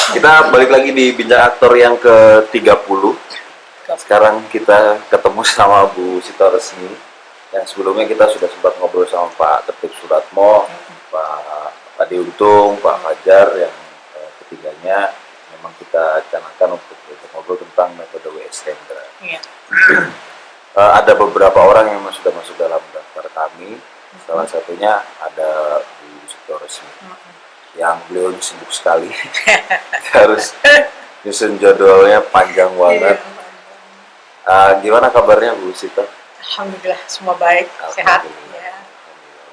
Kita balik lagi di Bincang Aktor yang ke-30. Sekarang kita ketemu sama Bu Sito Resmi. Yang sebelumnya kita sudah sempat ngobrol sama Pak Tertib Suratmo, Pak Adi Untung, Pak Fajar, yang ketiganya memang kita canangkan untuk ngobrol tentang metode W.S. Hendra. Iya. Ada beberapa orang yang sudah masuk dalam daftar kami. Salah satunya ada Bu Sito Resmi. Yang beliau sibuk sekali. Harus nyusun jadwalnya panjang banget. Gimana kabarnya Bu Sito? Alhamdulillah semua baik, sehat. Ya.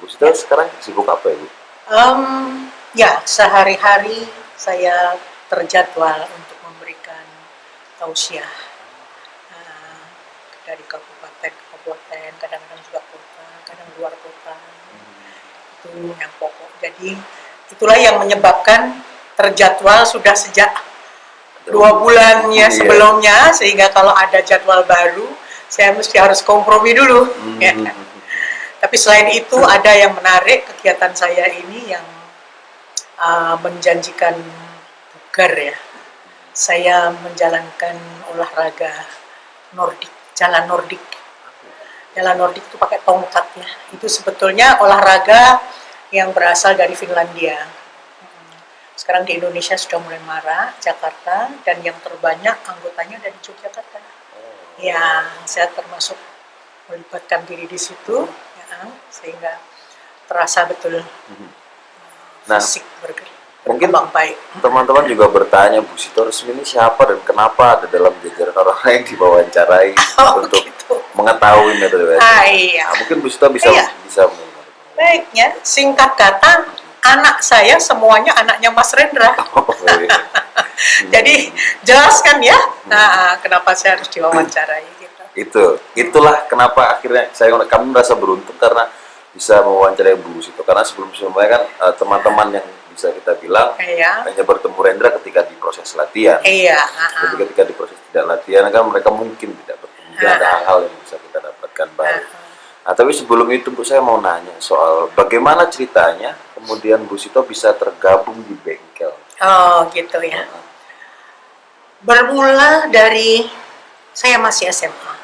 Bu Sito sekarang sibuk apa ya Bu? Ya, sehari-hari saya terjadwal untuk memberikan tausiah dari kabupaten ke kabupaten, kadang-kadang juga kota, kadang luar kota. Itu yang pokok. Jadi itulah yang menyebabkan terjadwal sudah sejak 2 bulan ya sebelumnya, sehingga kalau ada jadwal baru saya mesti harus kompromi dulu. Ya. Tapi selain itu ada yang menarik kegiatan saya ini yang menjanjikan bugar ya. Saya menjalankan olahraga Nordik, jalan Nordik. Jalan Nordik itu pakai tongkat ya. Itu sebetulnya olahraga yang berasal dari Finlandia. Sekarang di Indonesia sudah mulai marak, Jakarta, dan yang terbanyak anggotanya dari Yogyakarta. Ya, saya termasuk melibatkan diri di situ, ya, sehingga terasa betul fisik berkembang baik. Teman-teman juga bertanya, Bu Sito Resmi ini siapa dan kenapa ada dalam jajaran orang yang diwawancarai untuk gitu. Mengetahui metode Iya. Mungkin Bu Sito bisa Baiknya, singkat kata, anak saya semuanya anaknya Mas Rendra. Jadi jelaskan ya, kenapa saya harus diwawancarai gitu. Itulah kenapa akhirnya kami merasa beruntung karena bisa mewawancarai Bu Sito, karena sebelumnya kan teman-teman yang bisa kita bilang hanya bertemu Rendra ketika di proses latihan. Jadi ketika di proses tidak latihan kan mereka mungkin tidak bertemu. Ada hal-hal yang bisa kita dapatkan baru. Nah, tapi sebelum itu Bu, saya mau nanya soal bagaimana ceritanya kemudian Bu Sito bisa tergabung di bengkel. Oh gitu ya. Bermula dari saya masih SMA.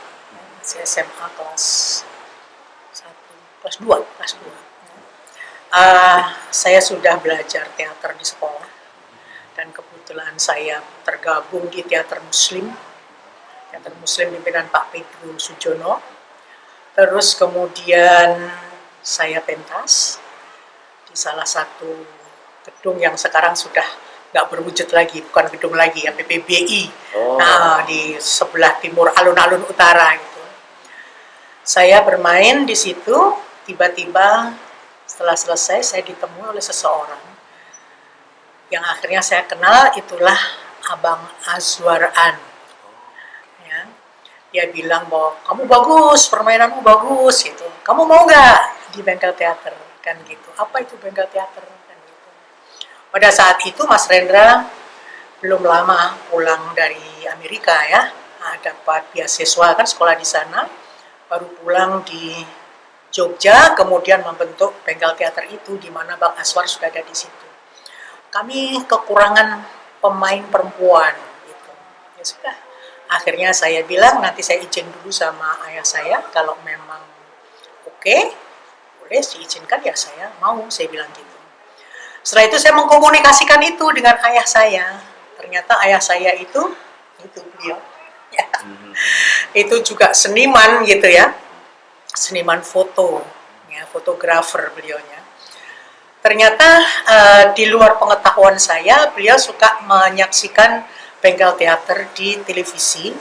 Masih SMA kelas 1, kelas 2. Saya sudah belajar teater di sekolah. Dan kebetulan saya tergabung di teater Muslim. Teater Muslim pimpinan Pak Pedro Sujono. Terus kemudian saya pentas di salah satu gedung yang sekarang sudah nggak berwujud lagi, bukan gedung lagi ya, PPBI. Nah, di sebelah timur alun-alun utara gitu. Saya bermain di situ, tiba-tiba setelah selesai saya ditemui oleh seseorang yang akhirnya saya kenal, itulah Abang Azwaran. Dia bilang bahwa kamu bagus, permainanmu bagus gitu. Kamu mau nggak di bengkel teater kan gitu? Apa itu bengkel teater kan gitu? Pada saat itu Mas Rendra belum lama pulang dari Amerika ya, dapat beasiswa kan sekolah di sana, baru pulang di Jogja, kemudian membentuk bengkel teater itu di mana Bang Aswar sudah ada di situ. Kami kekurangan pemain perempuan gitu. Ya sudah. Akhirnya saya bilang nanti saya izin dulu sama ayah saya, kalau memang oke, boleh diizinkan ya saya mau, saya bilang gitu. Setelah itu saya mengkomunikasikan itu dengan ayah saya. Ternyata ayah saya itu beliau, ya, itu juga seniman gitu ya, seniman foto, ya, fotografer beliaunya. Ternyata di luar pengetahuan saya, beliau suka menyaksikan bengkel teater di televisi.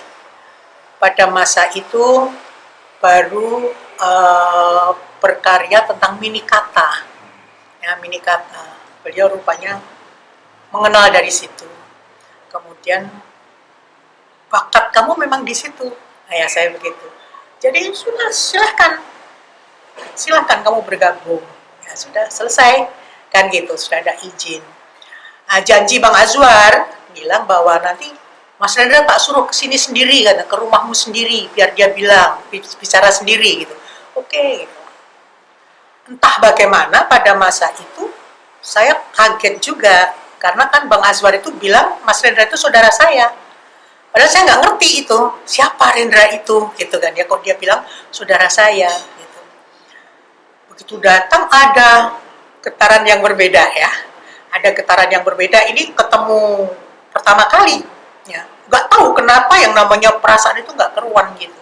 Pada masa itu baru berkarya tentang Minikata. Ya, Minikata. Beliau rupanya mengenal dari situ. Kemudian bakat kamu memang di situ. Ya, saya begitu. Jadi sudah silahkan kamu bergabung. Ya sudah selesai kan gitu, sudah ada izin. Janji Bang Azwar bilang bahwa nanti Mas Rendra tak suruh kesini sendiri kan, ke rumahmu sendiri, biar dia bicara sendiri gitu. Oke, gitu. Entah bagaimana pada masa itu saya kaget juga karena kan Bang Azwar itu bilang Mas Rendra itu saudara saya. Padahal saya nggak ngerti itu siapa Rendra itu, gitu kan ya. Kok dia bilang saudara saya, gitu. Begitu datang ada getaran yang berbeda ya. Ada getaran yang berbeda. Ini ketemu pertama kali, ya. Nggak tahu kenapa yang namanya perasaan itu nggak keruan gitu.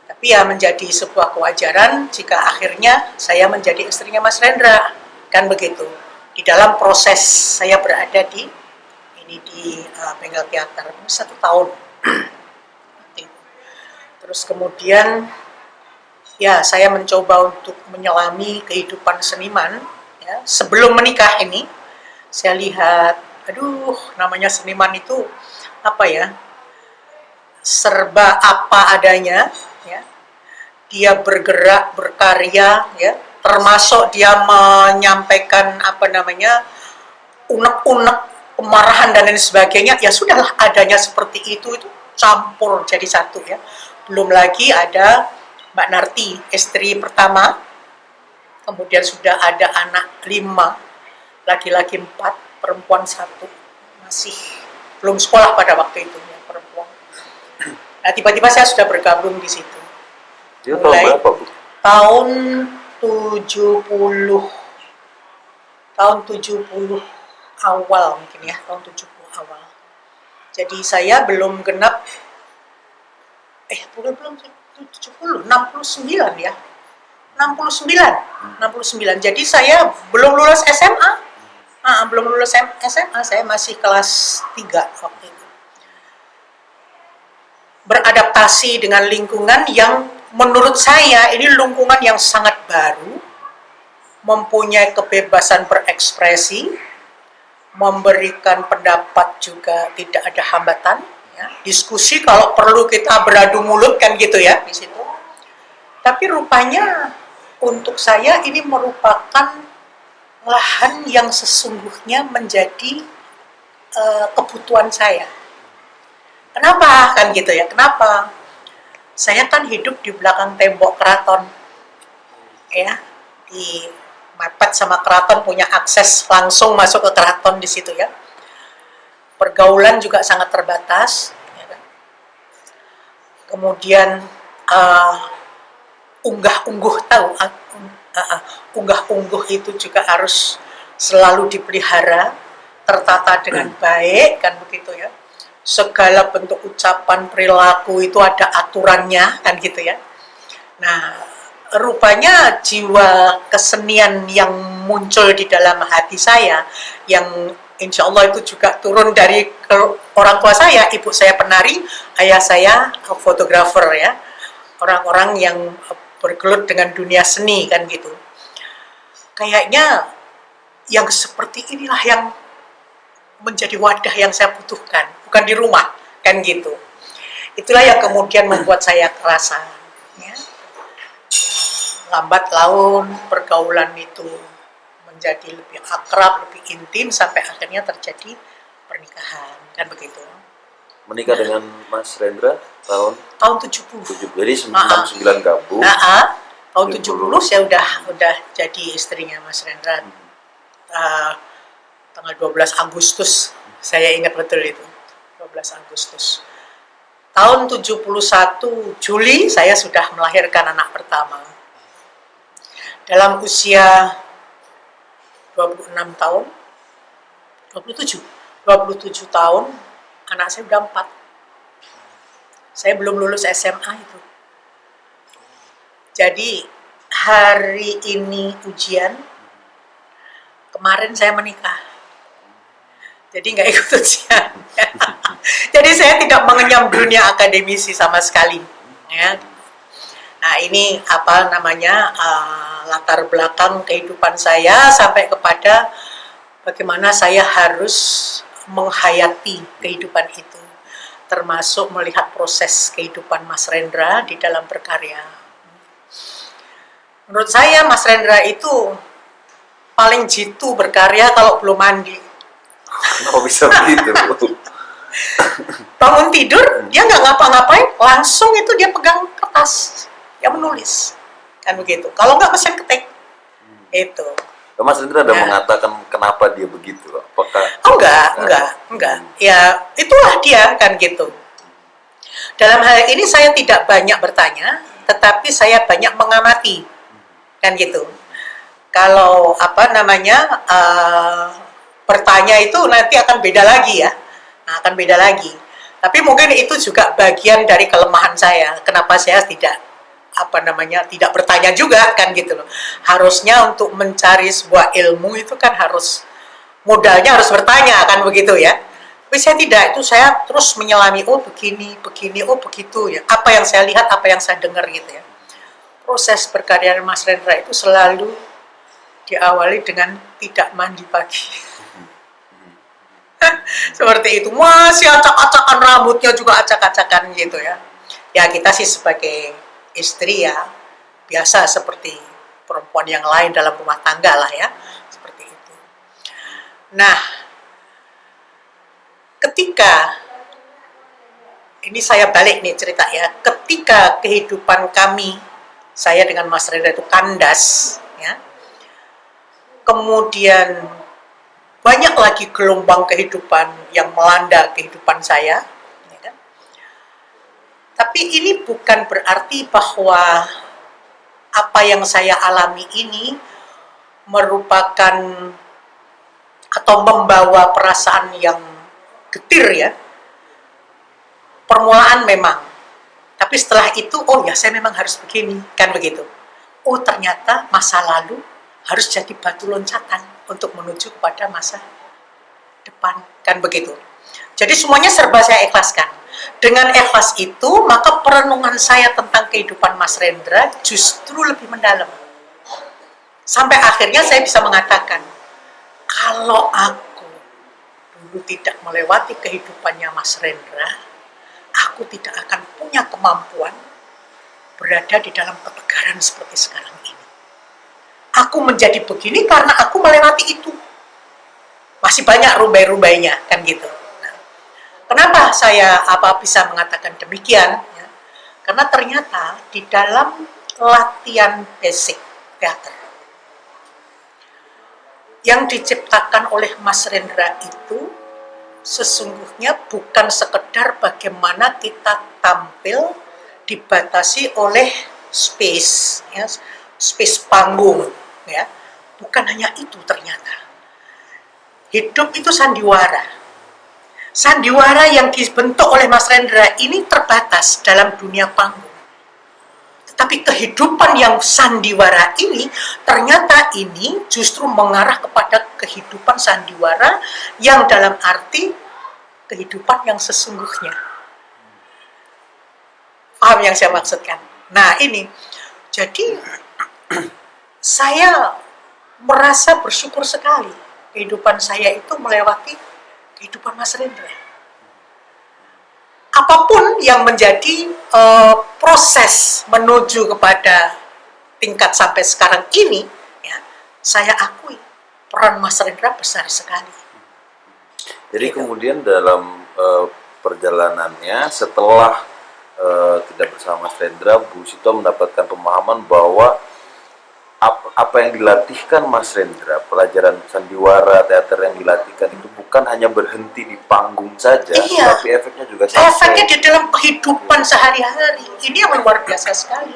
Tapi ya menjadi sebuah kewajaran jika akhirnya saya menjadi istrinya Mas Rendra, kan begitu. Di dalam proses saya berada di Bengal Theater 1 tahun. Terus kemudian ya saya mencoba untuk menyelami kehidupan seniman ya. Sebelum menikah ini saya lihat, aduh, namanya seniman itu apa ya, serba apa adanya ya. Dia bergerak, berkarya ya, termasuk dia menyampaikan apa namanya, unek-unek kemarahan dan lain sebagainya, ya sudahlah, adanya seperti itu campur jadi satu ya. Belum lagi ada Mbak Narti, istri pertama, kemudian sudah ada anak 5, laki-laki 4, perempuan 1, masih belum sekolah pada waktu itu ya, perempuan. Nah tiba-tiba saya sudah bergabung di situ. Dia mulai tahun berapa, Bu? Tahun 70 awal mungkin ya, tahun 70 awal. Jadi saya belum genap, belum 70, 69 ya. 69. Jadi saya belum lulus SMA. Belum lulus SMA, saya masih kelas 3 waktu itu. Beradaptasi dengan lingkungan yang menurut saya ini lingkungan yang sangat baru, mempunyai kebebasan berekspresi, memberikan pendapat juga tidak ada hambatan ya. Diskusi kalau perlu kita beradu mulut kan gitu ya di situ. Tapi rupanya untuk saya ini merupakan lahan yang sesungguhnya menjadi kebutuhan saya. Kenapa kan gitu ya? Kenapa? Saya kan hidup di belakang tembok keraton ya, di mepet sama keraton, punya akses langsung masuk ke keraton di situ ya. Pergaulan juga sangat terbatas ya kan? Kemudian unggah-ungguh unggah-ungguh itu juga harus selalu dipelihara, tertata dengan baik kan begitu ya. Segala bentuk ucapan perilaku itu ada aturannya kan gitu ya. Nah, rupanya jiwa kesenian yang muncul di dalam hati saya, yang insya Allah itu juga turun dari orang tua saya, ibu saya penari, ayah saya fotografer ya, orang-orang yang bergelut dengan dunia seni kan gitu. Kayaknya yang seperti inilah yang menjadi wadah yang saya butuhkan, bukan di rumah kan gitu. Itulah yang kemudian membuat saya kerasa ya. Lambat laun pergaulan itu menjadi lebih akrab, lebih intim, sampai akhirnya terjadi pernikahan kan begitu. Menikah dengan Mas Rendra tahun 70. Jadi 69 gabung. Tahun 70 saya udah jadi istrinya Mas Rendra. Tanggal 12 Agustus, saya ingat betul itu, 12 Agustus. Tahun 71 Juli saya sudah melahirkan anak pertama. Dalam usia 26 tahun, 27 tahun, anak saya udah 4. Saya belum lulus SMA itu. Jadi hari ini ujian, kemarin saya menikah. Jadi nggak ikut ujian. Jadi saya tidak mengenyam dunia akademisi sama sekali. Ya. Nah ini apa namanya, latar belakang kehidupan saya sampai kepada bagaimana saya harus menghayati kehidupan itu, termasuk melihat proses kehidupan Mas Rendra di dalam berkarya. Menurut saya Mas Rendra itu paling jitu berkarya kalau belum mandi. Kenapa bisa begitu? Bangun tidur, dia nggak ngapa-ngapain, langsung itu dia pegang kertas, dia menulis, kan begitu. Kalau nggak mesin ketik, itu. Mas Rendra ada Ya. mengatakan kenapa dia begitu? Apakah? Oh enggak. Ya itulah dia kan gitu. Dalam hal ini saya tidak banyak bertanya, tetapi saya banyak mengamati kan gitu. Kalau bertanya itu nanti akan beda lagi ya, akan beda lagi. Tapi mungkin itu juga bagian dari kelemahan saya. Kenapa saya tidak tidak bertanya juga kan gitu loh. Harusnya untuk mencari sebuah ilmu itu kan harus modalnya harus bertanya kan begitu ya. Tapi saya tidak, itu saya terus menyelami, oh begini, oh begitu ya. Apa yang saya lihat, apa yang saya dengar gitu ya. Proses berkarya Mas Rendra itu selalu diawali dengan tidak mandi pagi. Seperti itu, masih acak-acakan rambutnya juga acak-acakan gitu ya. Ya kita sih sebagai istri ya biasa seperti perempuan yang lain dalam rumah tangga lah ya, seperti itu. Nah, ketika ini saya balik nih cerita ya, ketika kehidupan kami, saya dengan Mas Rendra itu kandas ya, kemudian banyak lagi gelombang kehidupan yang melanda kehidupan saya ya kan? Tapi ini bukan berarti bahwa apa yang saya alami ini merupakan atau membawa perasaan yang getir ya. Permulaan memang, tapi setelah itu oh ya saya memang harus begini kan begitu. Oh ternyata masa lalu harus jadi batu loncatan untuk menuju kepada masa depan kan begitu. Jadi semuanya serba saya ikhlaskan. Dengan ikhlas itu maka perenungan saya tentang kehidupan Mas Rendra justru lebih mendalam. Sampai akhirnya saya bisa mengatakan, kalau aku dulu tidak melewati kehidupannya Mas Rendra, aku tidak akan punya kemampuan berada di dalam ketegaran seperti sekarang ini. Aku menjadi begini karena aku melewati itu. Masih banyak rumbai-rumbainya kan gitu. Nah, kenapa saya bisa mengatakan demikian? Ya? Karena ternyata di dalam latihan basic teater yang diciptakan oleh Mas Rendra itu sesungguhnya bukan sekedar bagaimana kita tampil dibatasi oleh space, ya, space panggung, ya, bukan hanya itu ternyata. Hidup itu sandiwara. Sandiwara yang dibentuk oleh Mas Rendra ini terbatas dalam dunia panggung. Tetapi kehidupan yang sandiwara ini ternyata ini justru mengarah kepada kehidupan sandiwara yang dalam arti kehidupan yang sesungguhnya. Paham yang saya maksudkan? Nah ini, jadi saya merasa bersyukur sekali kehidupan saya itu melewati kehidupan Mas Rendra. Apapun yang menjadi proses menuju kepada tingkat sampai sekarang ini, ya, saya akui peran Mas Rendra besar sekali. Jadi gitu. Kemudian dalam perjalanannya setelah tidak bersama Mas Rendra, Bu Sito mendapatkan pemahaman bahwa apa yang dilatihkan Mas Rendra, pelajaran sandiwara, teater yang dilatihkan itu bukan hanya berhenti di panggung saja, iya, tapi efeknya juga sampai efeknya di dalam kehidupan sehari-hari. Ini yang luar biasa sekali,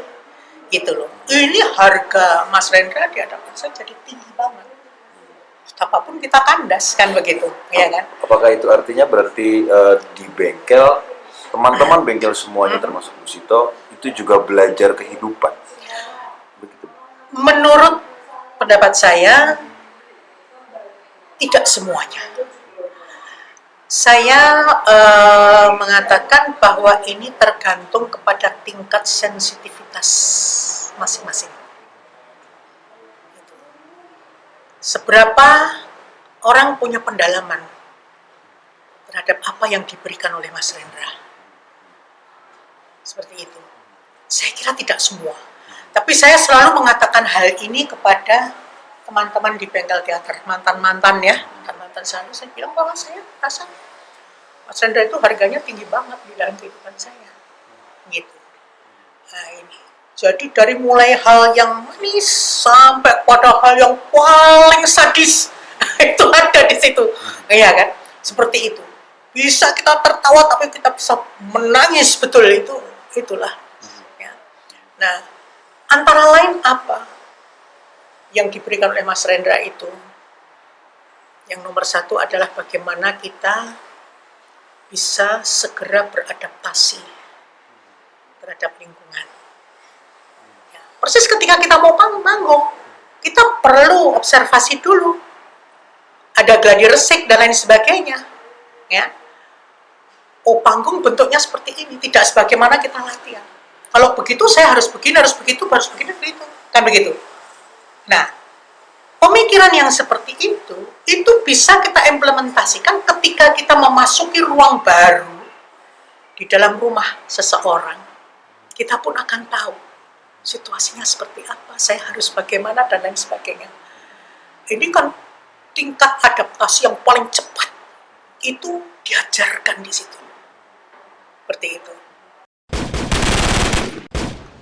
gitu loh. Ini harga Mas Rendra di hadapan saya jadi tinggi banget. Apapun kita kandas kan begitu, ya kan? Apakah itu artinya berarti di bengkel teman-teman bengkel semuanya termasuk Bu Sito itu juga belajar kehidupan? Menurut pendapat saya, tidak semuanya. Saya mengatakan bahwa ini tergantung kepada tingkat sensitivitas masing-masing. Seberapa orang punya pendalaman terhadap apa yang diberikan oleh Mas Rendra. Seperti itu. Saya kira tidak semua. Tapi saya selalu mengatakan hal ini kepada teman-teman di bengkel teater, mantan-mantan ya, mantan-mantan saya bilang bahwa saya rasa Mas Rendra itu harganya tinggi banget di dalam kehidupan saya, gitu. Nah ini, Jadi dari mulai hal yang manis sampai pada hal yang paling sadis itu ada di situ, iya kan? Seperti itu. Bisa kita tertawa tapi kita bisa menangis betul itulah. Ya. Nah, antara lain apa yang diberikan oleh Mas Rendra itu? Yang nomor satu adalah bagaimana kita bisa segera beradaptasi terhadap lingkungan. Persis ketika kita mau manggung, kita perlu observasi dulu. Ada gladi resik dan lain sebagainya. Ya. Oh, panggung bentuknya seperti ini, tidak sebagaimana kita latihan. Kalau begitu saya harus begini, harus begitu, begitu. Kan begitu. Nah, pemikiran yang seperti itu bisa kita implementasikan ketika kita memasuki ruang baru di dalam rumah seseorang. Kita pun akan tahu situasinya seperti apa, saya harus bagaimana, dan lain sebagainya. Ini kan tingkat adaptasi yang paling cepat, itu diajarkan di situ. Seperti itu.